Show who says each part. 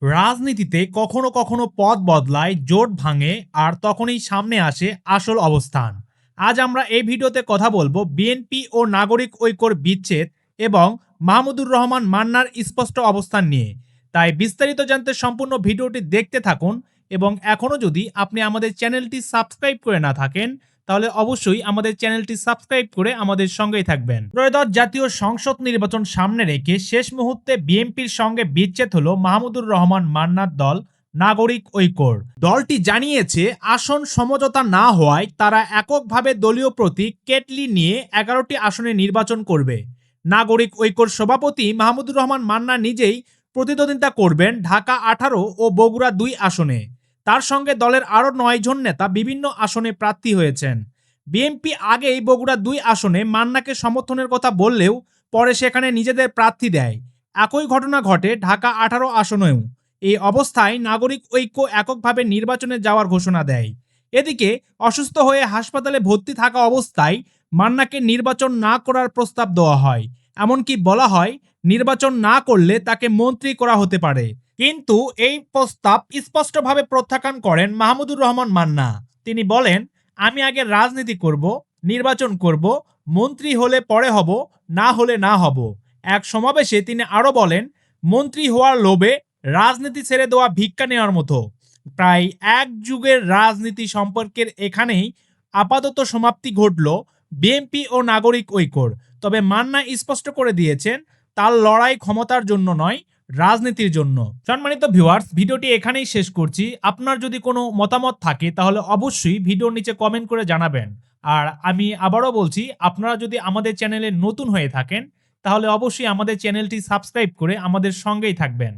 Speaker 1: রাজনীতিতে কখনো কখনো পথ বদলায়, জোট ভাঙে, আর তখনই সামনে আসে আসল অবস্থান। আজ আমরা এই ভিডিওতে কথা বলবো বিএনপি ও নাগরিক ঐক্যর বিচ্ছেদ এবং মাহমুদুর রহমান মান্নার স্পষ্ট অবস্থান নিয়ে। তাই বিস্তারিত জানতে সম্পূর্ণ ভিডিওটি দেখতে থাকুন। এবং এখনো যদি আপনি আমাদের চ্যানেলটি সাবস্ক্রাইব করে না থাকেন, তাহলে অবশ্যই আমাদের চ্যানেলটি সাবস্ক্রাইব করে আমাদের সঙ্গেই থাকবেন। ত্রয়োদশ জাতীয় সংসদ নির্বাচন সামনে রেখে শেষ মুহূর্তে বিএনপির সঙ্গে বিচ্ছেদ হলো মাহমুদুর রহমান মান্নার দল নাগরিক ঐক্যর। দলটি জানিয়েছে আসন সমঝোতা না হওয়ায় তারা এককভাবে দলীয় প্রতীক কেটলি নিয়ে 11টি আসনে নির্বাচন করবে। নাগরিক ঐক্যর সভাপতি মাহমুদুর রহমান মান্না নিজেই প্রতিদ্বন্দ্বিতা করবেন ঢাকা 18 ও বগুড়া 2 আসনে। তার সঙ্গে দলের আরও 9 জন নেতা বিভিন্ন আসনে প্রার্থী হয়েছেন। বিএনপি আগেই বগুড়া 2 আসনে মান্নাকে সমর্থনের কথা বললেও পরে সেখানে নিজেদের প্রার্থী দেয়। একই ঘটনা ঘটে ঢাকা 18 আসনেও। এই অবস্থায় নাগরিক ঐক্য এককভাবে নির্বাচনে যাওয়ার ঘোষণা দেয়। এদিকে অসুস্থ হয়ে হাসপাতালে ভর্তি থাকা অবস্থায় মান্নাকে নির্বাচন না করার প্রস্তাব দেওয়া হয়। এমনকি বলা হয় নির্বাচন না করলে তাকে মন্ত্রী করা হতে পারে। কিন্তু এই প্রস্তাব স্পষ্টভাবে প্রত্যাখ্যান করেন মাহমুদুর রহমান মান্না। তিনি বলেন, আমি আগে রাজনীতি করব, নির্বাচন করব, মন্ত্রী হলে পরে হব, না হলে না হব। এক সমাবেশে তিনি আরো বলেন, মন্ত্রী হওয়ার লোভে রাজনীতি ছেড়ে দেওয়া ভিক্ষা নেওয়ার মতো। প্রায় এক যুগের রাজনীতি সম্পর্কের এখানেই আপাতত সমাপ্তি ঘটল বিএনপি ও নাগরিক ঐক্যর। তবে মান্না স্পষ্ট করে দিয়েছেন তার লড়াই ক্ষমতার জন্য নয়, রাজনীতির জন্য। সম্মানিত ভিউয়ার্স, ভিডিওটি এখানেই শেষ করছি। আপনার যদি কোনো মতামত থাকে তাহলে অবশ্যই ভিডিওর নিচে কমেন্ট করে জানাবেন। আর আমি আবারও বলছি, আপনারা যদি আমাদের চ্যানেলে নতুন হয়ে থাকেন তাহলে অবশ্যই আমাদের চ্যানেলটি সাবস্ক্রাইব করে আমাদের সঙ্গেই থাকবেন।